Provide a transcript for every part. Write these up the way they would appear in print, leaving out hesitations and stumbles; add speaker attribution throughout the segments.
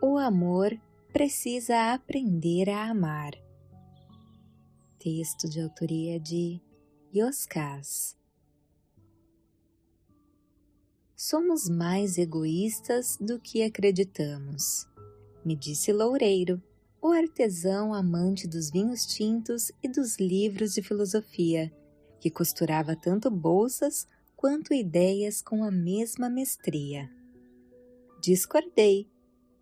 Speaker 1: O amor precisa aprender a amar. Texto de autoria de Yoskás. Somos mais egoístas do que acreditamos, me disse Loureiro, o artesão amante dos vinhos tintos e dos livros de filosofia, que costurava tanto bolsas quanto ideias com a mesma mestria. Discordei.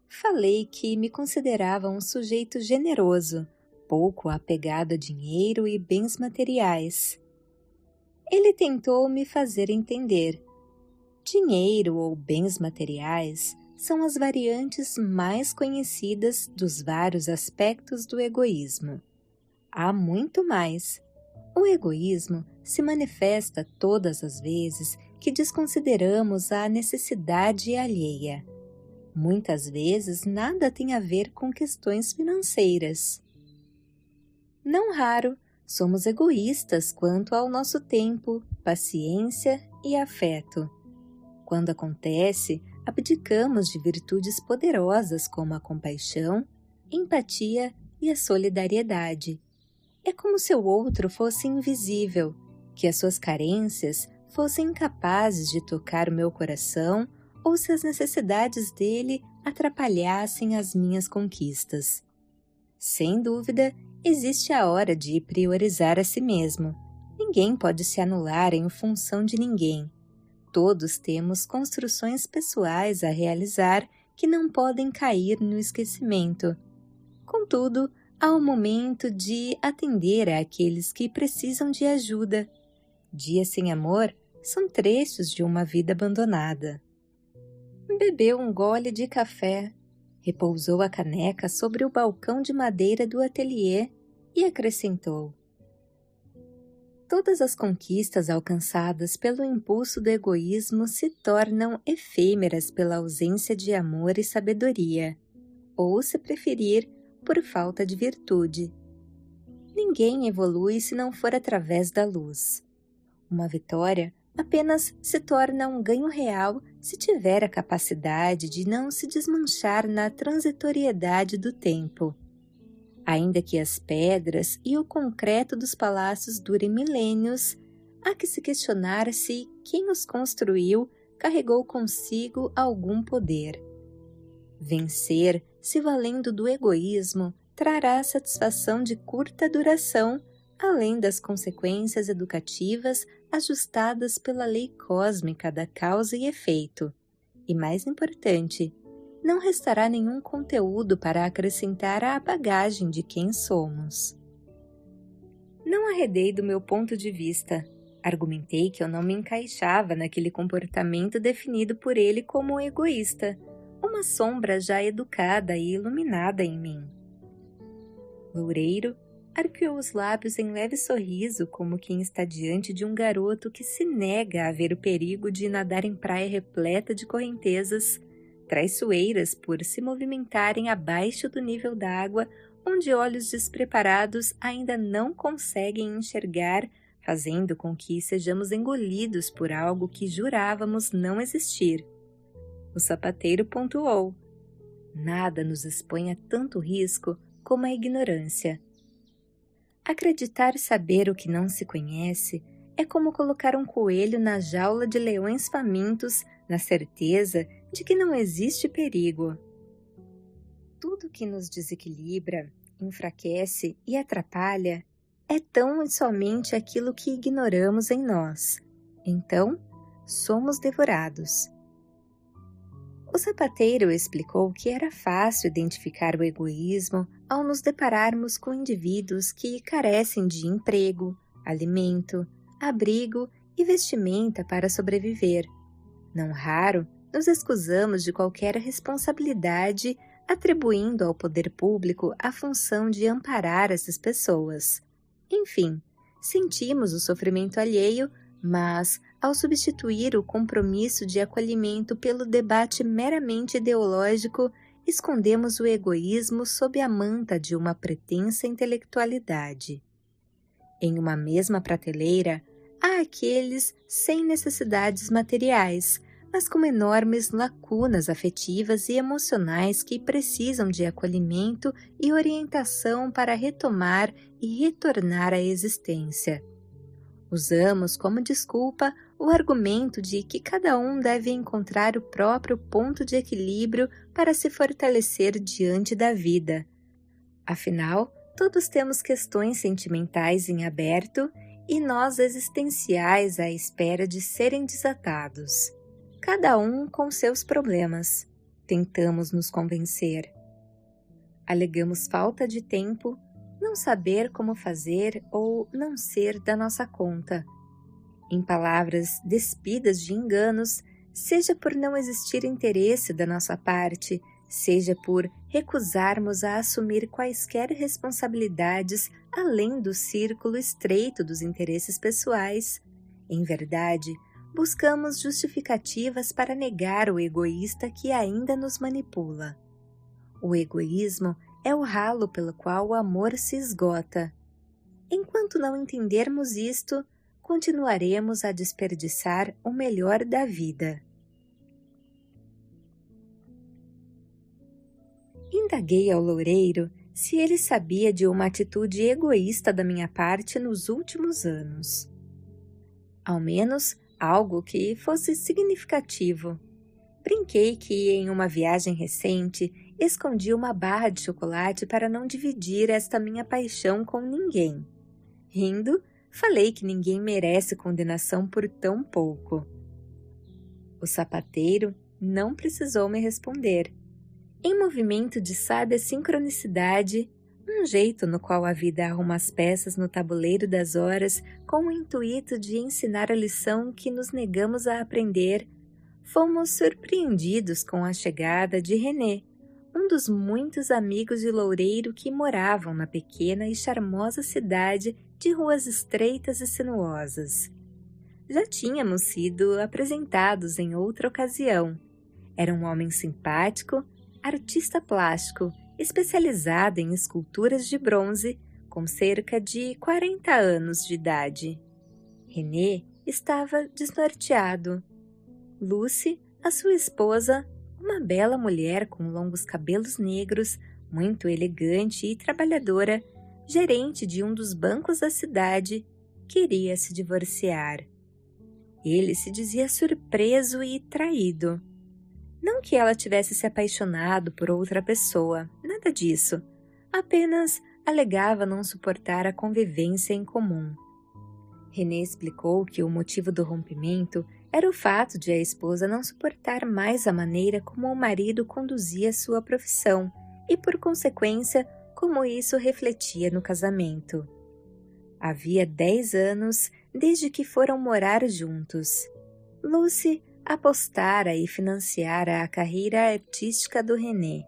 Speaker 1: Falei que me considerava um sujeito generoso, pouco apegado a dinheiro e bens materiais. Ele tentou me fazer entender. Dinheiro ou bens materiais são as variantes mais conhecidas dos vários aspectos do egoísmo. Há muito mais. O egoísmo se manifesta todas as vezes que desconsideramos a necessidade alheia. Muitas vezes nada tem a ver com questões financeiras. Não raro, somos egoístas quanto ao nosso tempo, paciência e afeto. Quando acontece, abdicamos de virtudes poderosas como a compaixão, empatia e a solidariedade. É como se o outro fosse invisível, que as suas carências fossem incapazes de tocar o meu coração ou se as necessidades dele atrapalhassem as minhas conquistas. Sem dúvida, existe a hora de priorizar a si mesmo. Ninguém pode se anular em função de ninguém. Todos temos construções pessoais a realizar que não podem cair no esquecimento. Contudo, há o momento de atender àqueles que precisam de ajuda. Dias sem amor são trechos de uma vida abandonada. Bebeu um gole de café, repousou a caneca sobre o balcão de madeira do ateliê e acrescentou: todas as conquistas alcançadas pelo impulso do egoísmo se tornam efêmeras pela ausência de amor e sabedoria, ou, se preferir, por falta de virtude. Ninguém evolui se não for através da luz. Uma vitória apenas se torna um ganho real se tiver a capacidade de não se desmanchar na transitoriedade do tempo. Ainda que as pedras e o concreto dos palácios durem milênios, há que se questionar se quem os construiu carregou consigo algum poder. Vencer, se valendo do egoísmo, trará satisfação de curta duração, além das consequências educativas ajustadas pela lei cósmica da causa e efeito. E mais importante, não restará nenhum conteúdo para acrescentar à bagagem de quem somos. Não arredei do meu ponto de vista. Argumentei que eu não me encaixava naquele comportamento definido por ele como egoísta, uma sombra já educada e iluminada em mim. Loureiro arqueou os lábios em leve sorriso, como quem está diante de um garoto que se nega a ver o perigo de nadar em praia repleta de correntezas, traiçoeiras por se movimentarem abaixo do nível d'água, onde olhos despreparados ainda não conseguem enxergar, fazendo com que sejamos engolidos por algo que jurávamos não existir. O sapateiro pontuou: nada nos expõe a tanto risco como a ignorância. Acreditar saber o que não se conhece é como colocar um coelho na jaula de leões famintos, na certeza de que não existe perigo. Tudo que nos desequilibra, enfraquece e atrapalha é tão e somente aquilo que ignoramos em nós. Então, somos devorados. O sapateiro explicou que era fácil identificar o egoísmo ao nos depararmos com indivíduos que carecem de emprego, alimento, abrigo e vestimenta para sobreviver. Não raro, nos excusamos de qualquer responsabilidade, atribuindo ao poder público a função de amparar essas pessoas. Enfim, sentimos o sofrimento alheio, mas, ao substituir o compromisso de acolhimento pelo debate meramente ideológico, escondemos o egoísmo sob a manta de uma pretensa intelectualidade. Em uma mesma prateleira, há aqueles sem necessidades materiais, mas com enormes lacunas afetivas e emocionais que precisam de acolhimento e orientação para retomar e retornar à existência. Usamos como desculpa o argumento de que cada um deve encontrar o próprio ponto de equilíbrio para se fortalecer diante da vida. Afinal, todos temos questões sentimentais em aberto e nós existenciais à espera de serem desatados. Cada um com seus problemas. Tentamos nos convencer. Alegamos falta de tempo, não saber como fazer ou não ser da nossa conta. Em palavras despidas de enganos, seja por não existir interesse da nossa parte, seja por recusarmos a assumir quaisquer responsabilidades além do círculo estreito dos interesses pessoais. Em verdade, buscamos justificativas para negar o egoísta que ainda nos manipula. O egoísmo é o ralo pelo qual o amor se esgota. Enquanto não entendermos isto, continuaremos a desperdiçar o melhor da vida. Indaguei ao loureiro se ele sabia de uma atitude egoísta da minha parte nos últimos anos. Ao menos algo que fosse significativo. Brinquei que, em uma viagem recente, escondi uma barra de chocolate para não dividir esta minha paixão com ninguém. Rindo, falei que ninguém merece condenação por tão pouco. O sapateiro não precisou me responder. Em movimento de sábia sincronicidade, um jeito no qual a vida arruma as peças no tabuleiro das horas com o intuito de ensinar a lição que nos negamos a aprender, fomos surpreendidos com a chegada de René, um dos muitos amigos de Loureiro que moravam na pequena e charmosa cidade de ruas estreitas e sinuosas. Já tínhamos sido apresentados em outra ocasião. Era um homem simpático, artista plástico, especializado em esculturas de bronze, com cerca de 40 anos de idade. René estava desnorteado. Lucy, a sua esposa, uma bela mulher com longos cabelos negros, muito elegante e trabalhadora, gerente de um dos bancos da cidade, queria se divorciar. Ele se dizia surpreso e traído. Não que ela tivesse se apaixonado por outra pessoa, nada disso. Apenas alegava não suportar a convivência em comum. René explicou que o motivo do rompimento era o fato de a esposa não suportar mais a maneira como o marido conduzia sua profissão e, por consequência, como isso refletia no casamento. Havia 10 anos desde que foram morar juntos. Lucy apostara e financiara a carreira artística do René.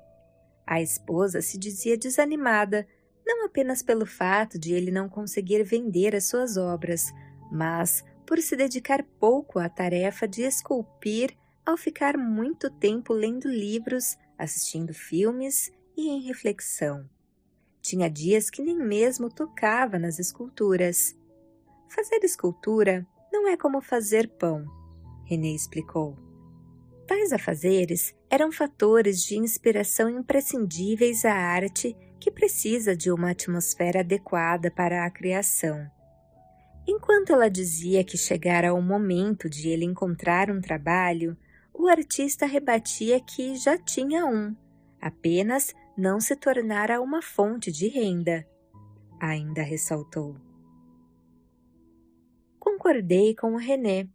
Speaker 1: A esposa se dizia desanimada, não apenas pelo fato de ele não conseguir vender as suas obras, mas por se dedicar pouco à tarefa de esculpir ao ficar muito tempo lendo livros, assistindo filmes e em reflexão. Tinha dias que nem mesmo tocava nas esculturas. Fazer escultura não é como fazer pão, René explicou. Tais afazeres eram fatores de inspiração imprescindíveis à arte que precisa de uma atmosfera adequada para a criação. Enquanto ela dizia que chegara o momento de ele encontrar um trabalho, o artista rebatia que já tinha um, apenas não se tornara uma fonte de renda, ainda ressaltou. Concordei com o René.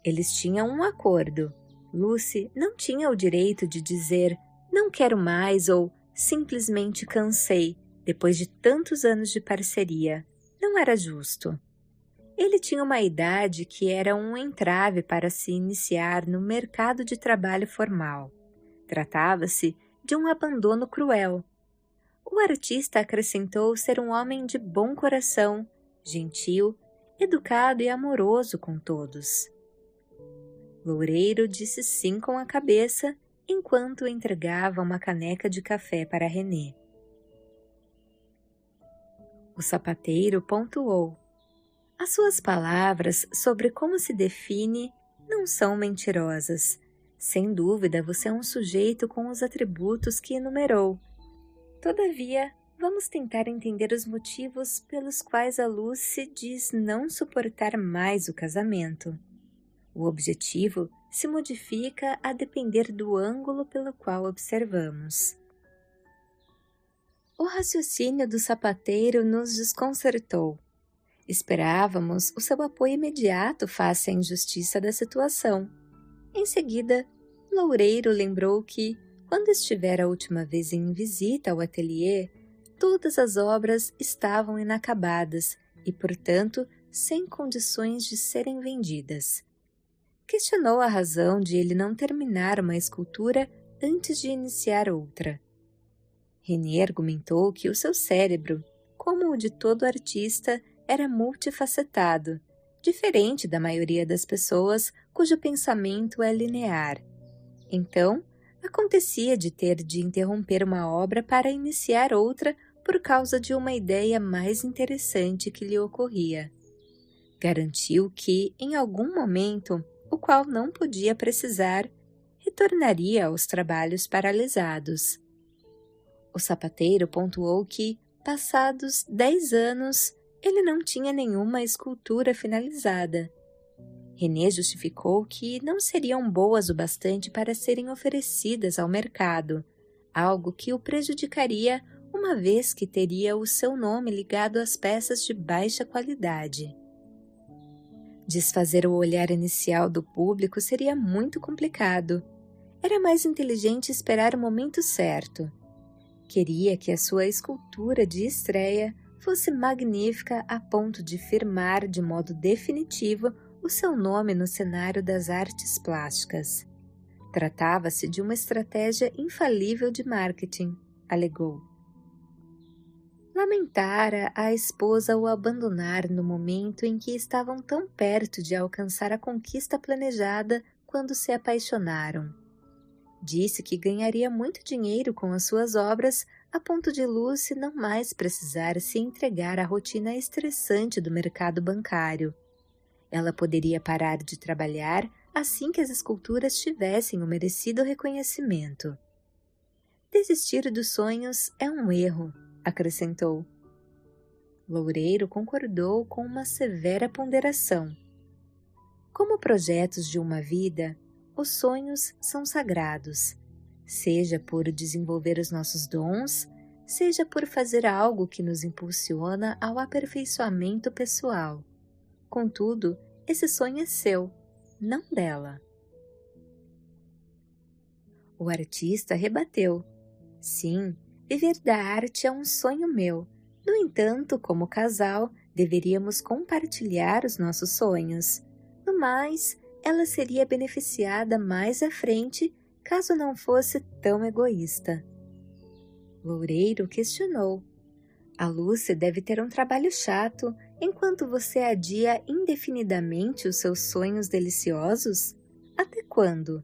Speaker 1: Eles tinham um acordo. Lucy não tinha o direito de dizer não quero mais ou simplesmente cansei depois de tantos anos de parceria. Não era justo. Ele tinha uma idade que era um entrave para se iniciar no mercado de trabalho formal. Tratava-se de um abandono cruel. O artista acrescentou ser um homem de bom coração, gentil, educado e amoroso com todos. Loureiro disse sim com a cabeça, enquanto entregava uma caneca de café para René. O sapateiro pontuou. As suas palavras sobre como se define não são mentirosas. Sem dúvida, você é um sujeito com os atributos que enumerou. Todavia, vamos tentar entender os motivos pelos quais a Lucy diz não suportar mais o casamento. O objetivo se modifica a depender do ângulo pelo qual observamos. O raciocínio do sapateiro nos desconcertou. Esperávamos o seu apoio imediato face à injustiça da situação. Em seguida, Loureiro lembrou que, quando estivera a última vez em visita ao ateliê, todas as obras estavam inacabadas e, portanto, sem condições de serem vendidas. Questionou a razão de ele não terminar uma escultura antes de iniciar outra. René argumentou que o seu cérebro, como o de todo artista, era multifacetado, diferente da maioria das pessoas cujo pensamento é linear. Então, acontecia de ter de interromper uma obra para iniciar outra por causa de uma ideia mais interessante que lhe ocorria. Garantiu que, em algum momento, o qual não podia precisar, retornaria aos trabalhos paralisados. O sapateiro pontuou que, passados 10 anos, ele não tinha nenhuma escultura finalizada. René justificou que não seriam boas o bastante para serem oferecidas ao mercado, algo que o prejudicaria uma vez que teria o seu nome ligado às peças de baixa qualidade. Desfazer o olhar inicial do público seria muito complicado. Era mais inteligente esperar o momento certo. Queria que a sua escultura de estreia fosse magnífica a ponto de firmar de modo definitivo o seu nome no cenário das artes plásticas. Tratava-se de uma estratégia infalível de marketing, alegou. Lamentara a esposa o abandonar no momento em que estavam tão perto de alcançar a conquista planejada quando se apaixonaram. Disse que ganharia muito dinheiro com as suas obras a ponto de Lucy não mais precisar se entregar à rotina estressante do mercado bancário. Ela poderia parar de trabalhar assim que as esculturas tivessem o merecido reconhecimento. Desistir dos sonhos é um erro, acrescentou. Loureiro concordou com uma severa ponderação. Como projetos de uma vida, os sonhos são sagrados, seja por desenvolver os nossos dons, seja por fazer algo que nos impulsiona ao aperfeiçoamento pessoal. Contudo, esse sonho é seu, não dela. O artista rebateu. Sim, viver da arte é um sonho meu. No entanto, como casal, deveríamos compartilhar os nossos sonhos. No mais, ela seria beneficiada mais à frente caso não fosse tão egoísta. Loureiro questionou. A Lucy deve ter um trabalho chato enquanto você adia indefinidamente os seus sonhos deliciosos? Até quando?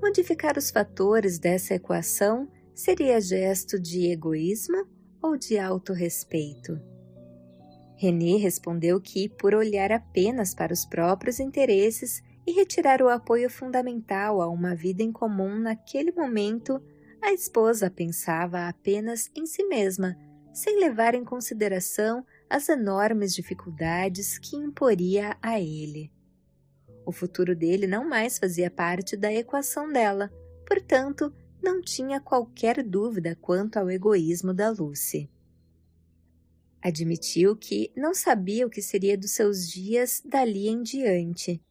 Speaker 1: Modificar os fatores dessa equação seria gesto de egoísmo ou de autorrespeito? René respondeu que, por olhar apenas para os próprios interesses e retirar o apoio fundamental a uma vida em comum naquele momento, a esposa pensava apenas em si mesma, sem levar em consideração as enormes dificuldades que imporia a ele. O futuro dele não mais fazia parte da equação dela, portanto, não tinha qualquer dúvida quanto ao egoísmo da Lucy. Admitiu que não sabia o que seria dos seus dias dali em diante.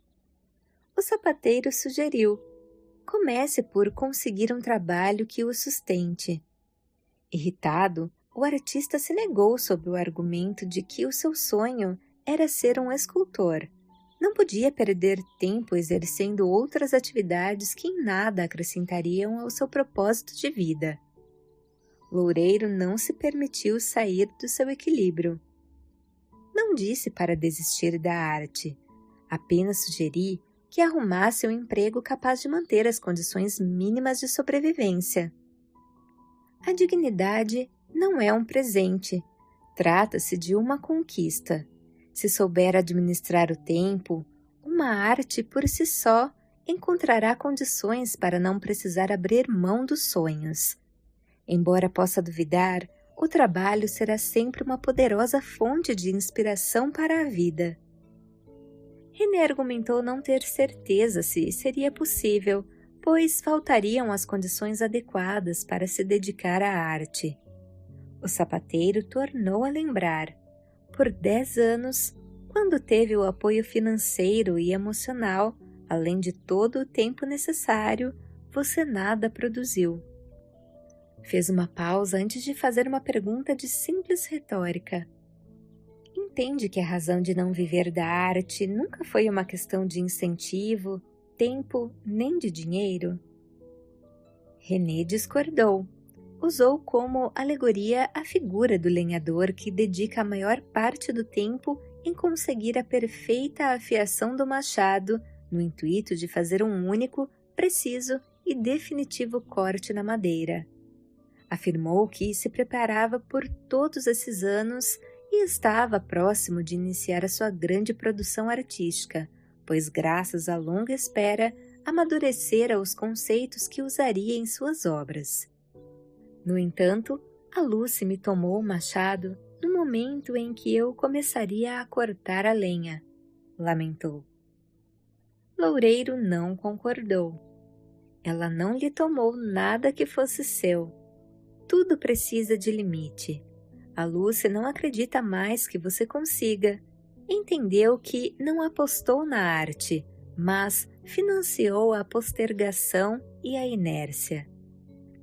Speaker 1: O sapateiro sugeriu: comece por conseguir um trabalho que o sustente. Irritado, o artista se negou sob o argumento de que o seu sonho era ser um escultor. Não podia perder tempo exercendo outras atividades que em nada acrescentariam ao seu propósito de vida. Loureiro não se permitiu sair do seu equilíbrio. Não disse para desistir da arte, apenas sugeri que arrumasse um emprego capaz de manter as condições mínimas de sobrevivência. A dignidade não é um presente, trata-se de uma conquista. Se souber administrar o tempo, uma arte por si só encontrará condições para não precisar abrir mão dos sonhos. Embora possa duvidar, o trabalho será sempre uma poderosa fonte de inspiração para a vida. René argumentou não ter certeza se seria possível, pois faltariam as condições adequadas para se dedicar à arte. O sapateiro tornou a lembrar. Por 10 anos, quando teve o apoio financeiro e emocional, além de todo o tempo necessário, você nada produziu. Fez uma pausa antes de fazer uma pergunta de simples retórica. Entende que a razão de não viver da arte nunca foi uma questão de incentivo, tempo, nem de dinheiro? René discordou. Usou como alegoria a figura do lenhador que dedica a maior parte do tempo em conseguir a perfeita afiação do machado, no intuito de fazer um único, preciso e definitivo corte na madeira. Afirmou que se preparava por todos esses anos e estava próximo de iniciar a sua grande produção artística, pois graças à longa espera, amadurecera os conceitos que usaria em suas obras. No entanto, a Lucy me tomou o machado no momento em que eu começaria a cortar a lenha, lamentou. Loureiro não concordou. Ela não lhe tomou nada que fosse seu. Tudo precisa de limite. A Lucy não acredita mais que você consiga. Entendeu que não apostou na arte, mas financiou a postergação e a inércia.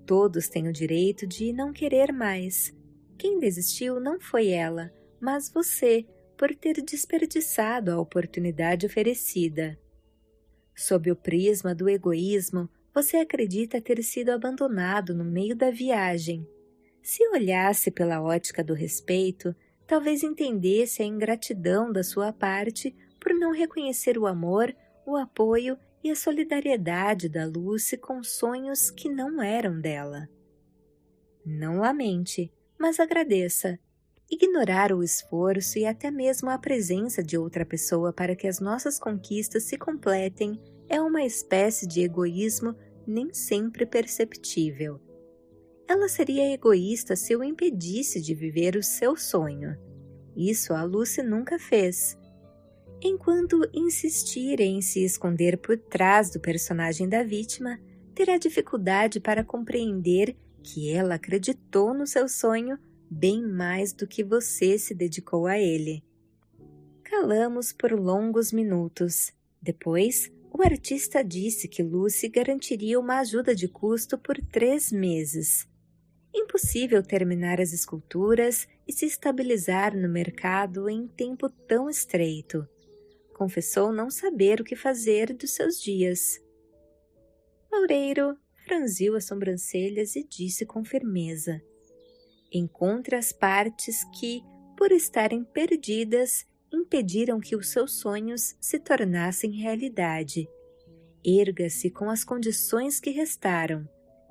Speaker 1: Todos têm o direito de não querer mais. Quem desistiu não foi ela, mas você, por ter desperdiçado a oportunidade oferecida. Sob o prisma do egoísmo, você acredita ter sido abandonado no meio da viagem. Se olhasse pela ótica do respeito, talvez entendesse a ingratidão da sua parte por não reconhecer o amor, o apoio e a solidariedade da Lucy com sonhos que não eram dela. Não lamente, mas agradeça. Ignorar o esforço e até mesmo a presença de outra pessoa para que as nossas conquistas se completem é uma espécie de egoísmo nem sempre perceptível. Ela seria egoísta se o impedisse de viver o seu sonho. Isso a Lucy nunca fez. Enquanto insistir em se esconder por trás do personagem da vítima, terá dificuldade para compreender que ela acreditou no seu sonho bem mais do que você se dedicou a ele. Calamos por longos minutos. Depois, o artista disse que Lucy garantiria uma ajuda de custo por 3 meses. Impossível terminar as esculturas e se estabilizar no mercado em tempo tão estreito. Confessou não saber o que fazer dos seus dias. Loureiro franziu as sobrancelhas e disse com firmeza: encontre as partes que, por estarem perdidas, impediram que os seus sonhos se tornassem realidade. Erga-se com as condições que restaram.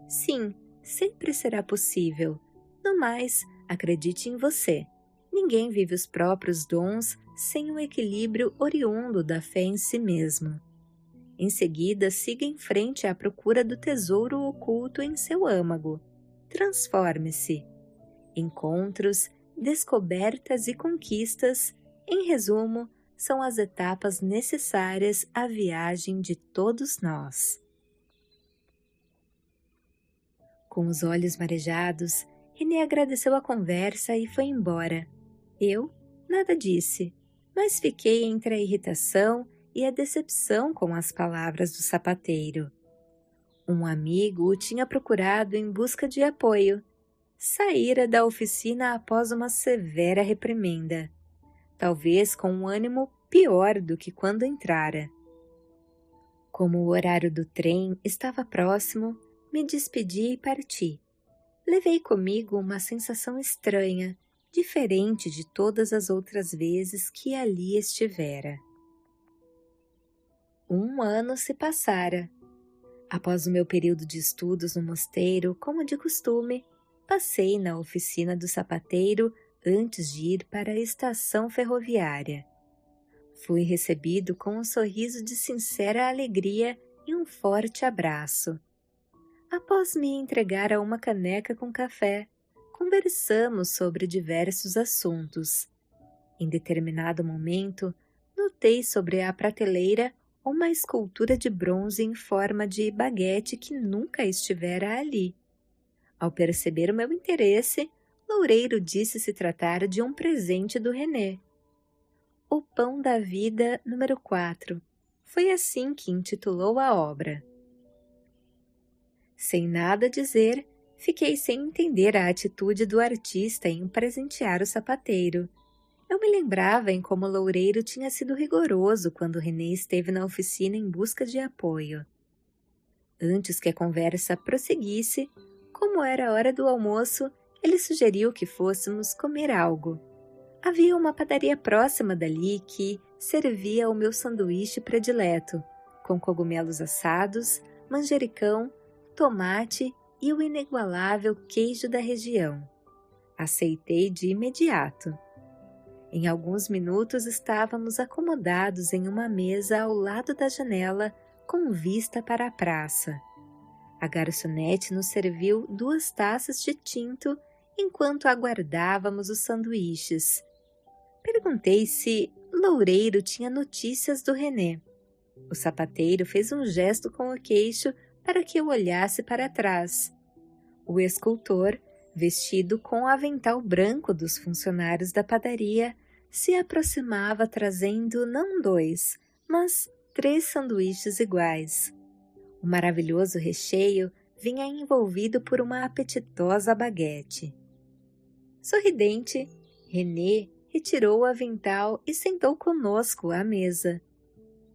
Speaker 1: Sim, sempre será possível. No mais, acredite em você. Ninguém vive os próprios dons sem o equilíbrio oriundo da fé em si mesmo. Em seguida, siga em frente à procura do tesouro oculto em seu âmago. Transforme-se. Encontros, descobertas e conquistas, em resumo, são as etapas necessárias à viagem de todos nós. Com os olhos marejados, René agradeceu a conversa e foi embora. Eu nada disse, mas fiquei entre a irritação e a decepção com as palavras do sapateiro. Um amigo o tinha procurado em busca de apoio. Saíra da oficina após uma severa reprimenda, talvez com um ânimo pior do que quando entrara. Como o horário do trem estava próximo, me despedi e parti. Levei comigo uma sensação estranha, diferente de todas as outras vezes que ali estivera. 1 ano se passara. Após o meu período de estudos no mosteiro, como de costume, passei na oficina do sapateiro antes de ir para a estação ferroviária. Fui recebido com um sorriso de sincera alegria e um forte abraço. Após me entregar a uma caneca com café, conversamos sobre diversos assuntos. Em determinado momento, notei sobre a prateleira uma escultura de bronze em forma de baguete que nunca estivera ali. Ao perceber o meu interesse, Loureiro disse se tratar de um presente do René. O Pão da Vida número 4. Foi assim que intitulou a obra. Sem nada dizer, fiquei sem entender a atitude do artista em presentear o sapateiro. Eu me lembrava em como Loureiro tinha sido rigoroso quando René esteve na oficina em busca de apoio. Antes que a conversa prosseguisse, como era a hora do almoço, ele sugeriu que fôssemos comer algo. Havia uma padaria próxima dali que servia o meu sanduíche predileto, com cogumelos assados, manjericão, tomate e o inigualável queijo da região. Aceitei de imediato. Em alguns minutos estávamos acomodados em uma mesa ao lado da janela, com vista para a praça. A garçonete nos serviu 2 taças de tinto enquanto aguardávamos os sanduíches. Perguntei se Loureiro tinha notícias do René. O sapateiro fez um gesto com o queixo para que eu olhasse para trás. O escultor, vestido com o avental branco dos funcionários da padaria, se aproximava trazendo não 2, mas 3 sanduíches iguais. O maravilhoso recheio vinha envolvido por uma apetitosa baguete. Sorridente, René retirou o avental e sentou conosco à mesa.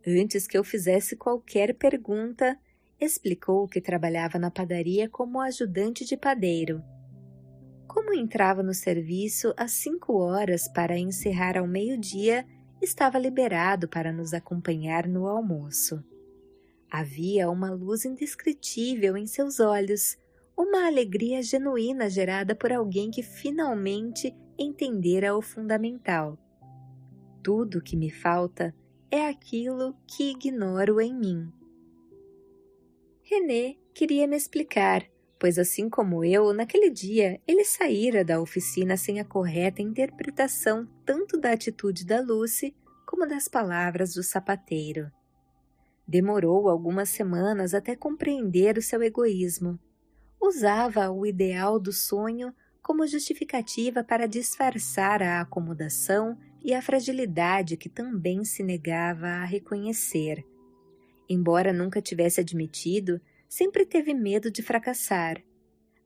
Speaker 1: Antes que eu fizesse qualquer pergunta, explicou que trabalhava na padaria como ajudante de padeiro. Como entrava no serviço às 5 horas para encerrar ao meio-dia, estava liberado para nos acompanhar no almoço. Havia uma luz indescritível em seus olhos, uma alegria genuína gerada por alguém que finalmente entendera o fundamental. Tudo o que me falta é aquilo que ignoro em mim. René queria me explicar, pois assim como eu, naquele dia ele saíra da oficina sem a correta interpretação tanto da atitude da Lucy como das palavras do sapateiro. Demorou algumas semanas até compreender o seu egoísmo. Usava o ideal do sonho como justificativa para disfarçar a acomodação e a fragilidade que também se negava a reconhecer. Embora nunca tivesse admitido, sempre teve medo de fracassar.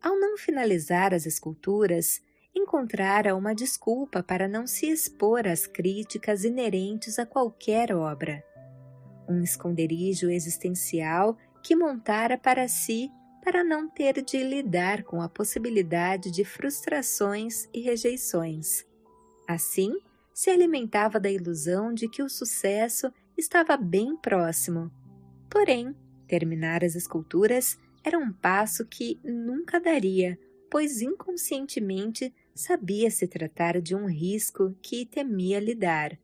Speaker 1: Ao não finalizar as esculturas, encontrara uma desculpa para não se expor às críticas inerentes a qualquer obra. Um esconderijo existencial que montara para si para não ter de lidar com a possibilidade de frustrações e rejeições. Assim, se alimentava da ilusão de que o sucesso estava bem próximo. Porém, terminar as esculturas era um passo que nunca daria, pois inconscientemente sabia se tratar de um risco que temia lidar.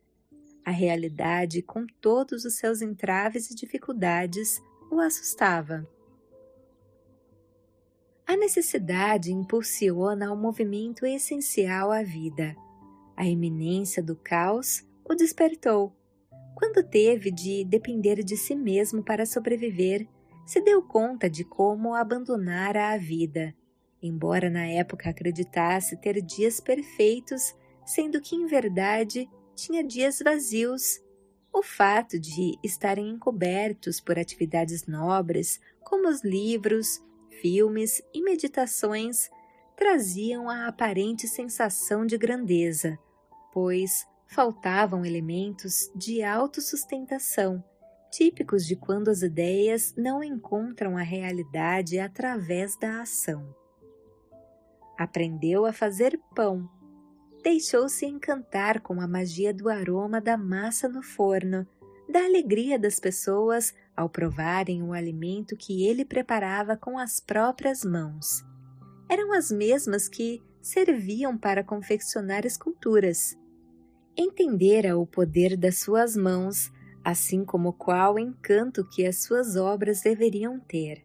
Speaker 1: A realidade, com todos os seus entraves e dificuldades, o assustava. A necessidade impulsiona o movimento essencial à vida. A iminência do caos o despertou. Quando teve de depender de si mesmo para sobreviver, se deu conta de como abandonara a vida, embora na época acreditasse ter dias perfeitos, sendo que em verdade tinha dias vazios. O fato de estarem encobertos por atividades nobres, como os livros, filmes e meditações, traziam a aparente sensação de grandeza, pois faltavam elementos de autossustentação, típicos de quando as ideias não encontram a realidade através da ação. Aprendeu a fazer pão. Deixou-se encantar com a magia do aroma da massa no forno, da alegria das pessoas ao provarem o alimento que ele preparava com as próprias mãos. Eram as mesmas que serviam para confeccionar esculturas. Entendera o poder das suas mãos, assim como qual encanto que as suas obras deveriam ter,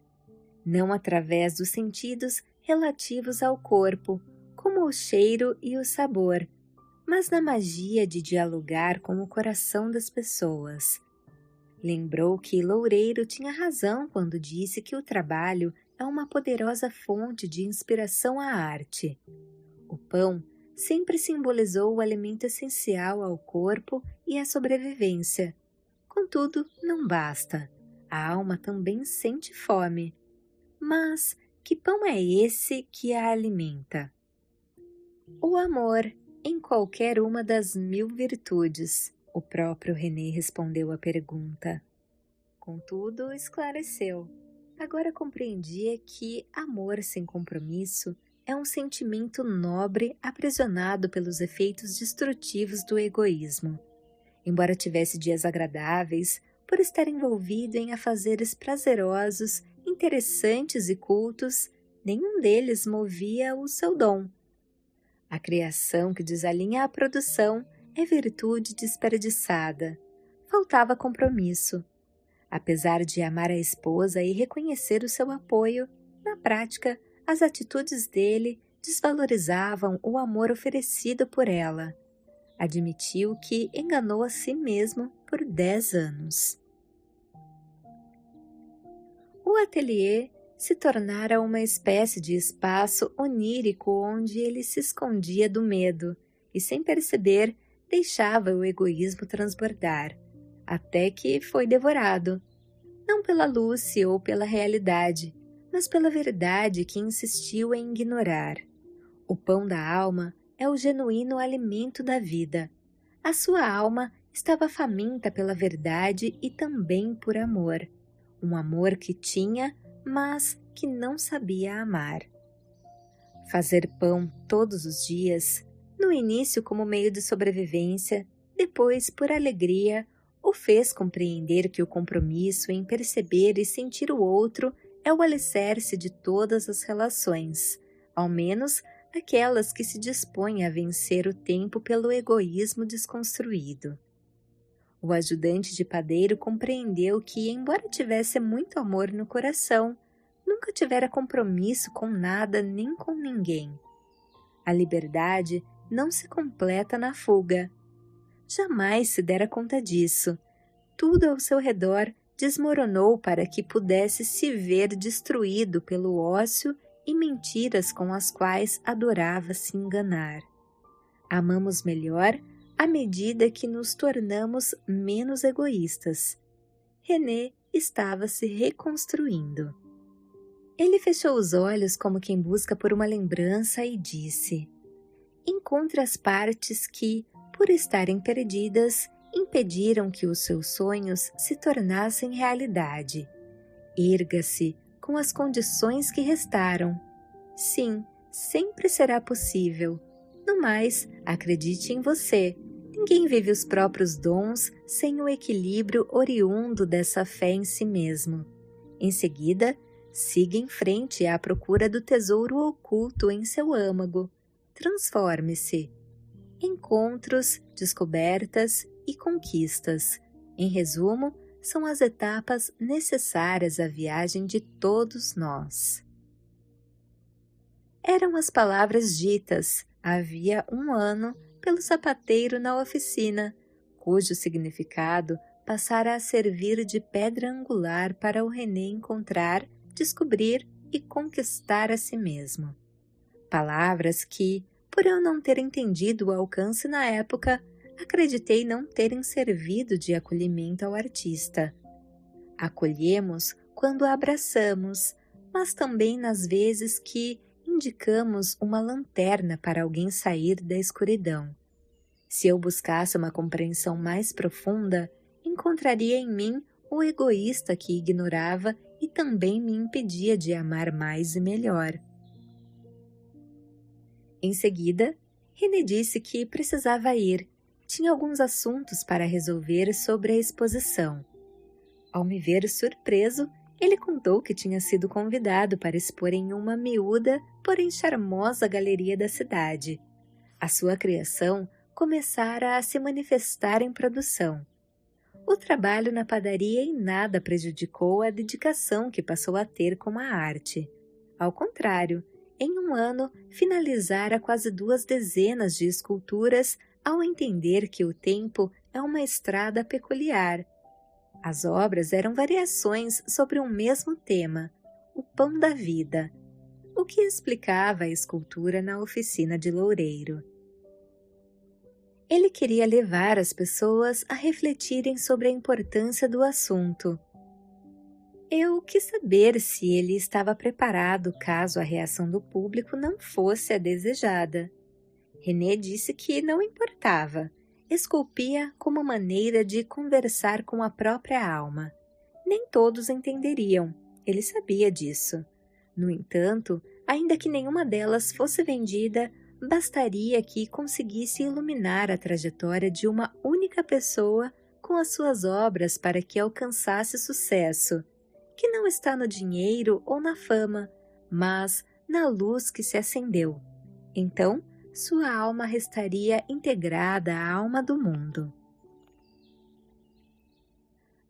Speaker 1: não através dos sentidos relativos ao corpo, como o cheiro e o sabor, mas na magia de dialogar com o coração das pessoas. Lembrou que Loureiro tinha razão quando disse que o trabalho é uma poderosa fonte de inspiração à arte. O pão sempre simbolizou o alimento essencial ao corpo e à sobrevivência. Contudo, não basta. A alma também sente fome. Mas que pão é esse que a alimenta? O amor, em qualquer uma das 1000 virtudes, o próprio René respondeu à pergunta. Contudo, esclareceu. Agora compreendia que amor sem compromisso é um sentimento nobre aprisionado pelos efeitos destrutivos do egoísmo. Embora tivesse dias agradáveis, por estar envolvido em afazeres prazerosos, interessantes e cultos, nenhum deles movia o seu dom. A criação que desalinha a produção é virtude desperdiçada. Faltava compromisso. Apesar de amar a esposa e reconhecer o seu apoio, na prática, as atitudes dele desvalorizavam o amor oferecido por ela. Admitiu que enganou a si mesmo por 10 anos. O ateliê se tornara uma espécie de espaço onírico onde ele se escondia do medo e, sem perceber, deixava o egoísmo transbordar, até que foi devorado, não pela luz ou pela realidade, mas pela verdade que insistiu em ignorar. O pão da alma é o genuíno alimento da vida. A sua alma estava faminta pela verdade e também por amor. Um amor que tinha, mas que não sabia amar. Fazer pão todos os dias, no início como meio de sobrevivência, depois por alegria, o fez compreender que o compromisso em perceber e sentir o outro é o alicerce de todas as relações, ao menos aquelas que se dispõem a vencer o tempo pelo egoísmo desconstruído. O ajudante de padeiro compreendeu que, embora tivesse muito amor no coração, nunca tivera compromisso com nada nem com ninguém. A liberdade não se completa na fuga. Jamais se dera conta disso. Tudo ao seu redor desmoronou para que pudesse se ver destruído pelo ócio e mentiras com as quais adorava se enganar. Amamos melhor à medida que nos tornamos menos egoístas. René estava se reconstruindo. Ele fechou os olhos como quem busca por uma lembrança e disse: encontre as partes que, por estarem perdidas, impediram que os seus sonhos se tornassem realidade. Erga-se com as condições que restaram. Sim, sempre será possível. No mais, acredite em você. Ninguém vive os próprios dons sem o equilíbrio oriundo dessa fé em si mesmo. Em seguida, siga em frente à procura do tesouro oculto em seu âmago. Transforme-se. Encontros, descobertas e conquistas. Em resumo, são as etapas necessárias à viagem de todos nós. Eram as palavras ditas, havia 1 ano, pelo sapateiro na oficina, cujo significado passara a servir de pedra angular para o René encontrar, descobrir e conquistar a si mesmo. Palavras que, por eu não ter entendido o alcance na época, acreditei não terem servido de acolhimento ao artista. Acolhemos quando abraçamos, mas também nas vezes que indicamos uma lanterna para alguém sair da escuridão. Se eu buscasse uma compreensão mais profunda, encontraria em mim o egoísta que ignorava e também me impedia de amar mais e melhor. Em seguida, René disse que precisava ir. Tinha alguns assuntos para resolver sobre a exposição. Ao me ver surpreso, ele contou que tinha sido convidado para expor em uma miúda, porém charmosa galeria da cidade. A sua criação começara a se manifestar em produção. O trabalho na padaria em nada prejudicou a dedicação que passou a ter com a arte. Ao contrário, em um ano finalizara quase 2 dezenas de esculturas ao entender que o tempo é uma estrada peculiar. As obras eram variações sobre um mesmo tema, o pão da vida, o que explicava a escultura na oficina de Loureiro. Ele queria levar as pessoas a refletirem sobre a importância do assunto. Eu quis saber se ele estava preparado caso a reação do público não fosse a desejada. René disse que não importava, esculpia como maneira de conversar com a própria alma. Nem todos entenderiam, ele sabia disso. No entanto, ainda que nenhuma delas fosse vendida, bastaria que conseguisse iluminar a trajetória de uma única pessoa com as suas obras para que alcançasse sucesso, que não está no dinheiro ou na fama, mas na luz que se acendeu. Então, sua alma restaria integrada à alma do mundo.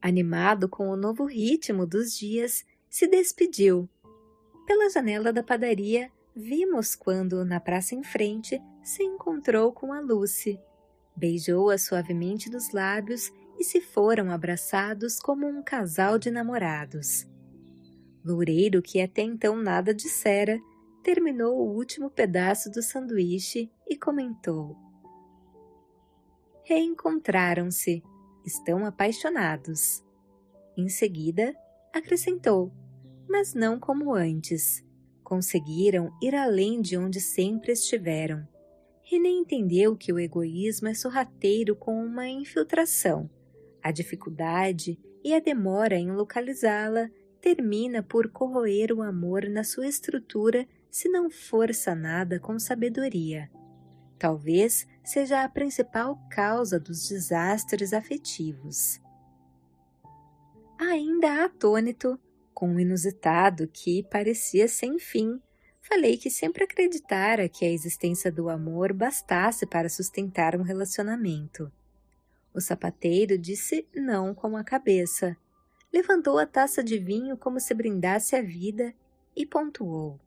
Speaker 1: Animado com o novo ritmo dos dias, se despediu. Pela janela da padaria, vimos quando, na praça em frente, se encontrou com a Lucy. Beijou-a suavemente nos lábios e se foram abraçados como um casal de namorados. Loureiro, que até então nada dissera, terminou o último pedaço do sanduíche e comentou: reencontraram-se, estão apaixonados. Em seguida, acrescentou: mas não como antes. Conseguiram ir além de onde sempre estiveram. René entendeu que o egoísmo é sorrateiro com uma infiltração. A dificuldade e a demora em localizá-la termina por corroer o amor na sua estrutura se não for sanada com sabedoria. Talvez seja a principal causa dos desastres afetivos. Ainda atônito, com um inusitado que parecia sem fim, falei que sempre acreditara que a existência do amor bastasse para sustentar um relacionamento. O sapateiro disse não com a cabeça, levantou a taça de vinho como se brindasse a vida e pontuou: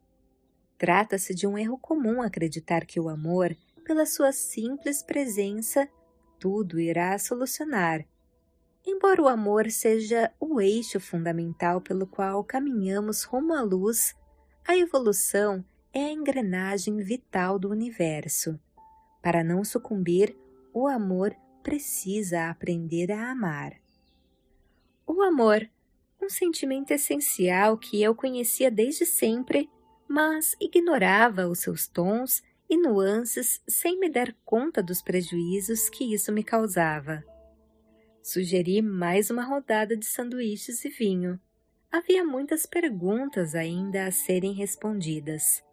Speaker 1: trata-se de um erro comum acreditar que o amor, pela sua simples presença, tudo irá solucionar. Embora o amor seja o eixo fundamental pelo qual caminhamos rumo à luz, a evolução é a engrenagem vital do universo. Para não sucumbir, o amor precisa aprender a amar. O amor, um sentimento essencial que eu conhecia desde sempre, mas ignorava os seus tons e nuances sem me dar conta dos prejuízos que isso me causava. Sugeri mais uma rodada de sanduíches e vinho. Havia muitas perguntas ainda a serem respondidas.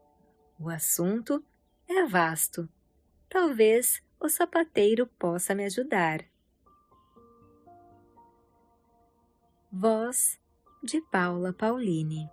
Speaker 1: O assunto é vasto. Talvez o sapateiro possa me ajudar. Voz de Paula Paulini.